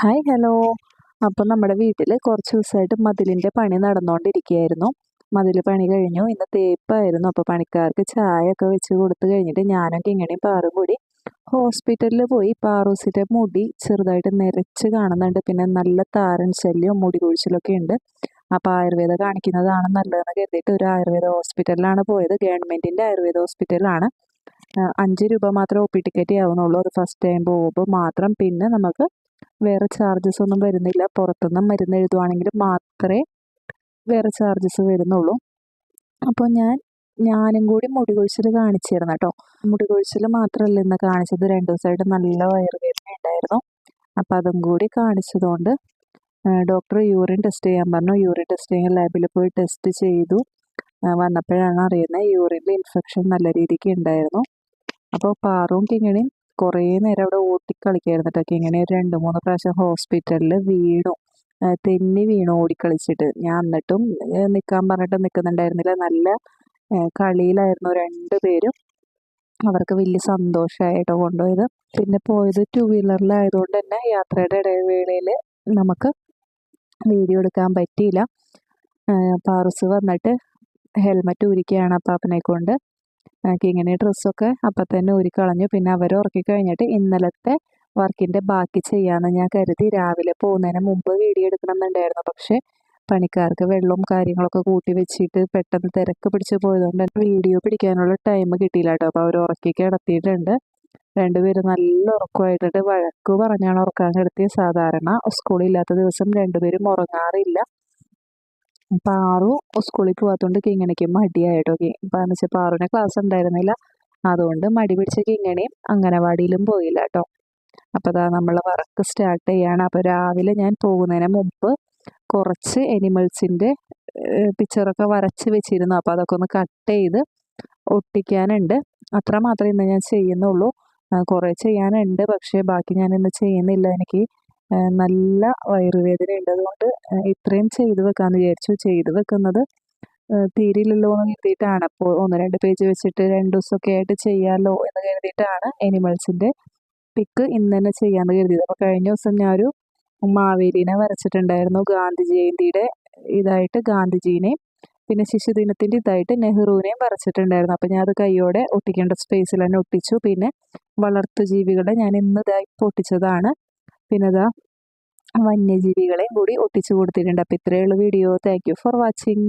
Hi hello. അപ്പം നമ്മുടെ വീട്ടിൽ കുറച്ച് ദിവസമായിട്ട് മതിലിൻ്റെ പണി നടന്നുകൊണ്ടിരിക്കുകയായിരുന്നു. മതിൽ പണി കഴിഞ്ഞു. ഇന്ന് തേപ്പായിരുന്നു. അപ്പോൾ പണിക്കാർക്ക് ചായയൊക്കെ വെച്ച് കൊടുത്ത് കഴിഞ്ഞിട്ട് ഞാനൊക്കെ ഇങ്ങനെ പാറും കൂടി ഹോസ്പിറ്റലിൽ പോയി. പാറൂസിൻ്റെ മുടി ചെറുതായിട്ട് നിരച്ച് കാണുന്നുണ്ട്. പിന്നെ നല്ല താരൻ ശല്യവും മുടി കൊഴിച്ചിലൊക്കെ ഉണ്ട്. അപ്പോൾ ആയുർവേദ കാണിക്കുന്നതാണ് നല്ലതെന്ന് കരുതിയിട്ട് ഒരു ആയുർവേദ ഹോസ്പിറ്റലിലാണ് പോയത്. ഗവൺമെൻറ്റിൻ്റെ ആയുർവേദ ഹോസ്പിറ്റലാണ്. 5 രൂപ മാത്രമേ ഒ പി ടിക്കറ്റ് ആവുന്നുള്ളൂ. അത് ഫസ്റ്റ് ടൈം പോകുമ്പോൾ മാത്രം. പിന്നെ നമുക്ക് വേറെ ചാർജസ് ഒന്നും വരുന്നില്ല. പുറത്തുനിന്ന് മരുന്ന് എഴുതുവാണെങ്കിൽ മാത്രമേ വേറെ ചാർജസ് വരുന്നുള്ളൂ. അപ്പോൾ ഞാനും കൂടി മുടി കൊഴിച്ചിൽ കാണിച്ചിരുന്നു കേട്ടോ. മുടി കൊഴിച്ചിൽ മാത്രമല്ല ഇന്ന് കാണിച്ചത്, 2 ദിവസമായിട്ട് നല്ല വയറുവേദന ഉണ്ടായിരുന്നു. അപ്പോൾ അതും കൂടി കാണിച്ചതുകൊണ്ട് ഡോക്ടർ യൂറിൻ ടെസ്റ്റ് ചെയ്യാൻ പറഞ്ഞു. യൂറിൻ ടെസ്റ്റ് ചെയ്യാൻ ലാബിൽ പോയി ടെസ്റ്റ് ചെയ്തു. വന്നപ്പോഴാണ് അറിയുന്നത് യൂറിനിൽ ഇൻഫെക്ഷൻ നല്ല രീതിക്ക് ഉണ്ടായിരുന്നു. അപ്പോൾ പാറും കിങ്ങിണിയും കുറേ നേരം അവിടെ ഓടിക്കളിക്കായിരുന്നു കേട്ടോ. കിങ്ങിണി 2-3 പ്രാവശ്യം ഹോസ്പിറ്റലിൽ വീണു, തെന്നി വീണു ഓടിക്കളിച്ചിട്ട്. ഞാൻ എന്നിട്ടും നിൽക്കാൻ പറഞ്ഞിട്ട് നിൽക്കുന്നുണ്ടായിരുന്നില്ല. നല്ല കളിയിലായിരുന്നു 2 പേരും. അവർക്ക് വലിയ സന്തോഷമായിട്ടോ കൊണ്ടുപോയത്. പിന്നെ പോയത് 2 വീലറിലായതുകൊണ്ട് തന്നെ യാത്രയുടെ ഇടവേളയിൽ നമുക്ക് വീഡിയോ എടുക്കാൻ പറ്റിയില്ല. പാറൂസ് വന്നിട്ട് ഹെൽമറ്റ് ഊരിക്കുകയാണ് അപ്പാപ്പനെ കൊണ്ട്. ഇങ്ങനെ ഡ്രസ്സൊക്കെ അപ്പം തന്നെ ഊരിക്കളഞ്ഞു. പിന്നെ അവർ ഉറക്കി കഴിഞ്ഞിട്ട് ഇന്നലത്തെ വർക്കിൻ്റെ ബാക്കി ചെയ്യാമെന്ന് ഞാൻ കരുതി. രാവിലെ പോകുന്നതിന് മുമ്പ് വീഡിയോ എടുക്കണമെന്നുണ്ടായിരുന്നു. പക്ഷേ പണിക്കാർക്ക് വെള്ളവും കാര്യങ്ങളൊക്കെ കൂട്ടി വെച്ചിട്ട് പെട്ടെന്ന് തിരക്ക് പിടിച്ച് പോയതുകൊണ്ട് വീഡിയോ പിടിക്കാനുള്ള ടൈം കിട്ടിയില്ല കേട്ടോ. അപ്പോൾ അവർ ഉറക്കി കിടത്തിയിട്ടുണ്ട്. 2 പേരും നല്ല ഉറക്കമായിട്ടുണ്ട്. വഴക്ക് പറഞ്ഞാണ് ഉറക്കാൻ കിടത്തിയത്. സാധാരണ സ്കൂളില്ലാത്ത ദിവസം 2 പേരും ഉറങ്ങാറില്ല. പാറു സ്കൂളിൽ പോകാത്തതുകൊണ്ട് കിങ്ങിണിക്ക് മടിയായിട്ടോ. എന്ന് വെച്ചാൽ പാറുവിന് ക്ലാസ് ഉണ്ടായിരുന്നില്ല. അതുകൊണ്ട് മടി പിടിച്ച കിങ്ങിണിയും അംഗനവാടിയിലും പോയില്ല കേട്ടോ. അപ്പോൾ അതാ നമ്മൾ വർക്ക് സ്റ്റാർട്ട് ചെയ്യാണ്. അപ്പോൾ രാവിലെ ഞാൻ പോകുന്നതിന് മുമ്പ് കുറച്ച് എനിമൽസിൻ്റെ പിക്ചറൊക്കെ വരച്ച് വെച്ചിരുന്നു. അപ്പോൾ അതൊക്കെ ഒന്ന് കട്ട് ചെയ്ത് ഒട്ടിക്കാനുണ്ട്. അത്ര മാത്രമേ ഇന്ന് ഞാൻ ചെയ്യുന്നുള്ളൂ. കുറേ ചെയ്യാനുണ്ട്, പക്ഷേ ബാക്കി ഞാൻ ഇന്ന് ചെയ്യുന്നില്ല. എനിക്ക് നല്ല വയറുവേദന ഉണ്ട്. അതുകൊണ്ട് ഇത്രയും ചെയ്ത് വെക്കാമെന്ന് വിചാരിച്ചു. ചെയ്ത് വെക്കുന്നത് തീരില്ലല്ലോ എന്ന് കരുതിയിട്ടാണ്. അപ്പോൾ 1-2 പേജ് വെച്ചിട്ട് 2 ദിവസമൊക്കെ ആയിട്ട് ചെയ്യാമല്ലോ എന്ന് കരുതിയിട്ടാണ് എനിമൽസിൻ്റെ പിക്ക് ഇന്ന് തന്നെ ചെയ്യാമെന്ന് കരുതിയത്. അപ്പോൾ കഴിഞ്ഞ ദിവസം ഞാനൊരു മാവേലിനെ വരച്ചിട്ടുണ്ടായിരുന്നു. ഗാന്ധി ജയന്തിയുടെ ഇതായിട്ട് ഗാന്ധിജീനെയും പിന്നെ ശിശുദിനത്തിൻ്റെ ഇതായിട്ട് നെഹ്റുവിനെയും വരച്ചിട്ടുണ്ടായിരുന്നു. അപ്പോൾ ഞാൻ അത് കൈയോടെ ഒട്ടിക്കേണ്ട സ്പേസിൽ തന്നെ ഒട്ടിച്ചു. പിന്നെ വളർത്തുജീവികളെ ഞാൻ ഇന്ന് ഇതായി പൊട്ടിച്ചതാണ്. പിന്നെ ഇതാ വന്യജീവികളെയും കൂടി ഒട്ടിച്ചു കൊടുത്തിട്ടുണ്ട്. അപ്പോൾ ഇത്രയേ ഉള്ളൂ video. Thank you for watching.